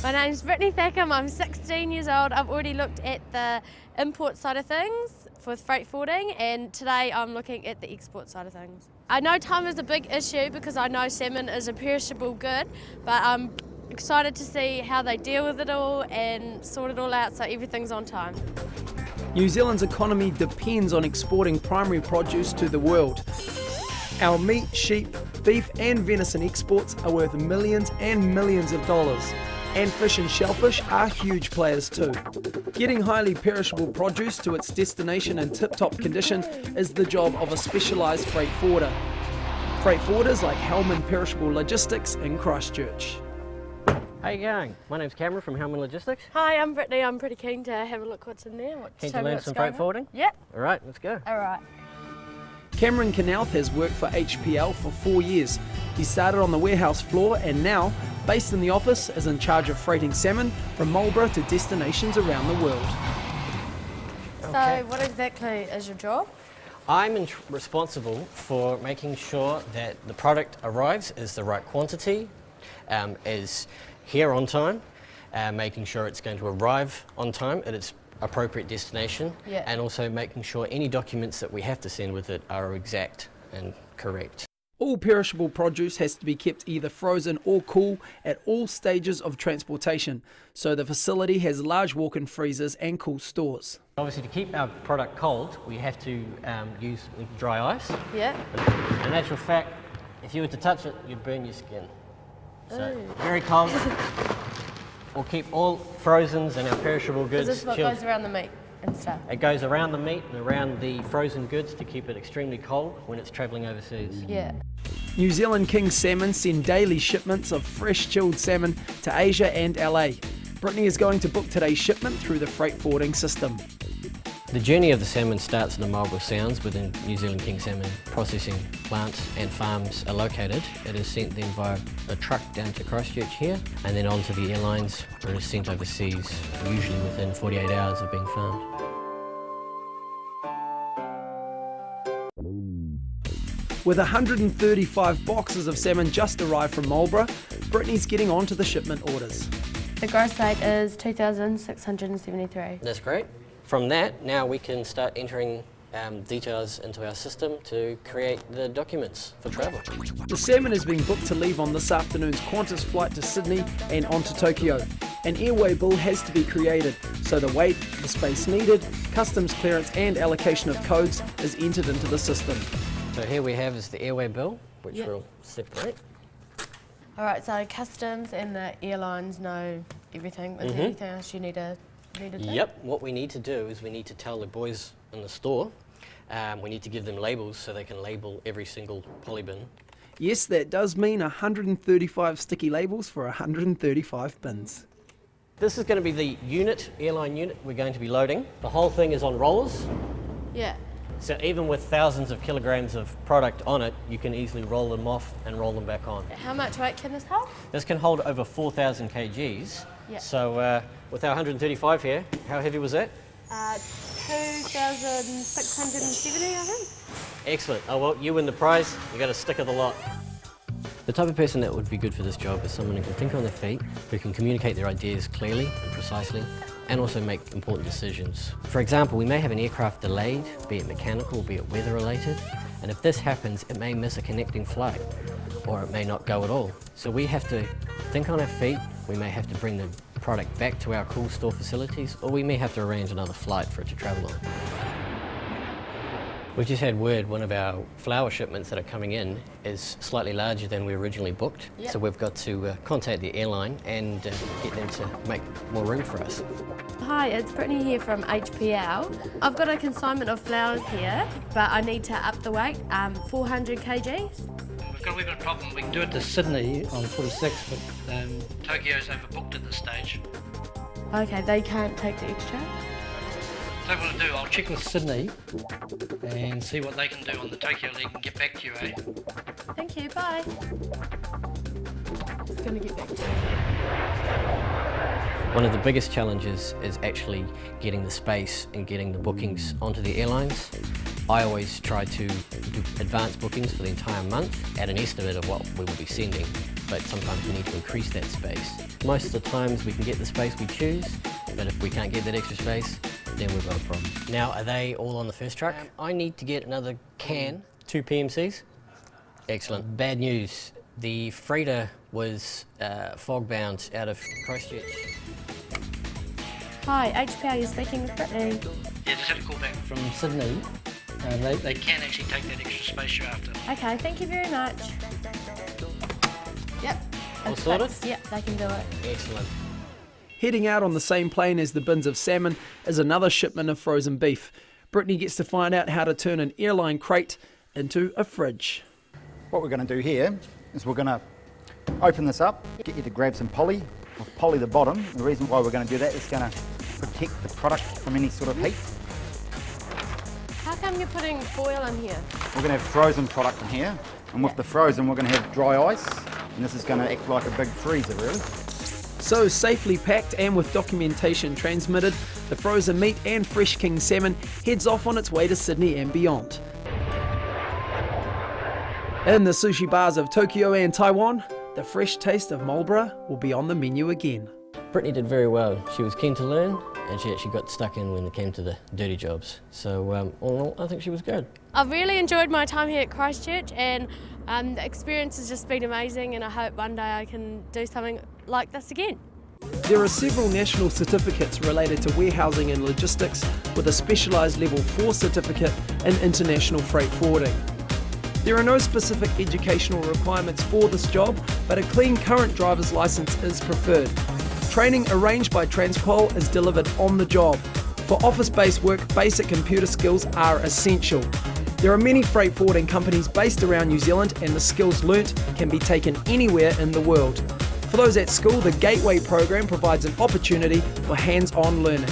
My name's Brittany Thackham, I'm 16 years old. I've already looked at the import side of things for freight forwarding, and today I'm looking at the export side of things. I know time is a big issue because I know salmon is a perishable good, but I'm excited to see how they deal with it all and sort it all out so everything's on time. New Zealand's economy depends on exporting primary produce to the world. Our meat, sheep, beef and venison exports are worth millions and millions of dollars. And fish and shellfish are huge players too. Getting highly perishable produce to its destination in tip-top condition is the job of a specialised freight forwarder. Freight forwarders like Hellman Perishable Logistics in Christchurch. How you going? My name's Cameron from Hellman Logistics. Hi, I'm Brittany. I'm pretty keen to have a look what's in there. Keen to learn some freight forwarding? Yep. All right, let's go. All right. Cameron Knauf has worked for HPL for 4 years. He started on the warehouse floor and now, based in the office, is in charge of freighting salmon from Marlborough to destinations around the world. Okay. So what exactly is your job? I'm responsible for making sure that the product arrives is the right quantity, is here on time, making sure it's going to arrive on time at its appropriate destination, and also making sure any documents that we have to send with it are exact and correct. All perishable produce has to be kept either frozen or cool at all stages of transportation, so the facility has large walk-in freezers and cool stores. Obviously, to keep our product cold, we have to use dry ice. Yeah. In actual fact, if you were to touch it, you'd burn your skin. So, very cold. We'll keep all frozens and our perishable goods Is this what chilled. goes around the meat and stuff? It goes around the meat and around the frozen goods to keep it extremely cold when it's travelling overseas. Yeah. New Zealand King Salmon send daily shipments of fresh chilled salmon to Asia and LA. Brittany is going to book today's shipment through the freight forwarding system. The journey of the salmon starts in the Marlborough Sounds where the New Zealand King Salmon processing plants and farms are located. It is sent then via a truck down to Christchurch here and then onto the airlines where it is sent overseas, usually within 48 hours of being farmed. With 135 boxes of salmon just arrived from Marlborough, Brittany's getting on to the shipment orders. The gross weight is 2,673. That's great. From that, now we can start entering details into our system to create the documents for travel. The salmon is being booked to leave on this afternoon's Qantas flight to Sydney and on to Tokyo. An airway bill has to be created, so the weight, the space needed, customs clearance and allocation of codes is entered into the system. So here we have is the airway bill, which we'll separate. All right, so customs and the airlines know everything. Is there anything else you need to do? Yep, what we need to do is we need to tell the boys in the store, we need to give them labels so they can label every single polybin. Yes, that does mean 135 sticky labels for 135 bins. This is going to be the unit, airline unit we're going to be loading. The whole thing is on rollers. Yeah. So even with thousands of kilograms of product on it, you can easily roll them off and roll them back on. How much weight can this hold? This can hold over 4,000 kgs. Yeah. So with our 135 here, how heavy was that? 2,670, I think. Excellent. Oh well, you win the prize. You got a stick of the lot. The type of person that would be good for this job is someone who can think on their feet, who can communicate their ideas clearly and precisely, and also make important decisions. For example, we may have an aircraft delayed, be it mechanical, be it weather related, and if this happens, it may miss a connecting flight, or it may not go at all. So we have to think on our feet, we may have to bring the product back to our cool store facilities, or we may have to arrange another flight for it to travel on. We just had word one of our flour shipments that are coming in is slightly larger than we originally booked. Yep. So we've got to contact the airline and get them to make more room for us. Hi, it's Brittany here from HPL. I've got a consignment of flowers here, but I need to up the weight, 400 kgs. We've got a wee bit of problem. We can do it to Sydney on 46, but Tokyo's overbooked at this stage. Okay, they can't take the extra. So what I'll do, I'll check with Sydney and see what they can do on the Tokyo leg and get back to you, eh? Thank you, bye. Just gonna get back to you. One of the biggest challenges is actually getting the space and getting the bookings onto the airlines. I always try to do advance bookings for the entire month at an estimate of what we will be sending, but sometimes we need to increase that space. Most of the times we can get the space we choose, but if we can't get that extra space, then we've got a problem. Now, are they all on the first truck? I need to get another can, 2 PMCs. Excellent. Bad news, the freighter was fog-bound out of Christchurch. Hi, HPR, you're speaking with Brittany. Yeah, just had a call back from Sydney. They can actually take that extra space you're after. Okay, thank you very much. Yep. All it's sorted? fixed. Yep, they can do it. Excellent. Heading out on the same plane as the bins of salmon is another shipment of frozen beef. Brittany gets to find out how to turn an airline crate into a fridge. What we're going to do here is we're going to open this up, get you to grab some poly, or poly the bottom. The reason why we're going to do that is going to protect the product from any sort of heat. How come you're putting foil in here? We're going to have frozen product in here, and with the frozen we're going to have dry ice, and this is going to act like a big freezer really. So safely packed and with documentation transmitted, the frozen meat and fresh king salmon heads off on its way to Sydney and beyond. In the sushi bars of Tokyo and Taiwan, the fresh taste of Marlborough will be on the menu again. Brittany did very well. She was keen to learn, and she actually got stuck in when it came to the dirty jobs. So all in all, I think she was good. I've really enjoyed my time here at Christchurch, and the experience has just been amazing, and I hope one day I can do something like this again. There are several national certificates related to warehousing and logistics, with a specialised Level 4 certificate in international freight forwarding. There are no specific educational requirements for this job, but a clean current driver's licence is preferred. Training arranged by Transqual is delivered on the job. For office-based work, basic computer skills are essential. There are many freight forwarding companies based around New Zealand, and the skills learnt can be taken anywhere in the world. For those at school, the Gateway program provides an opportunity for hands-on learning.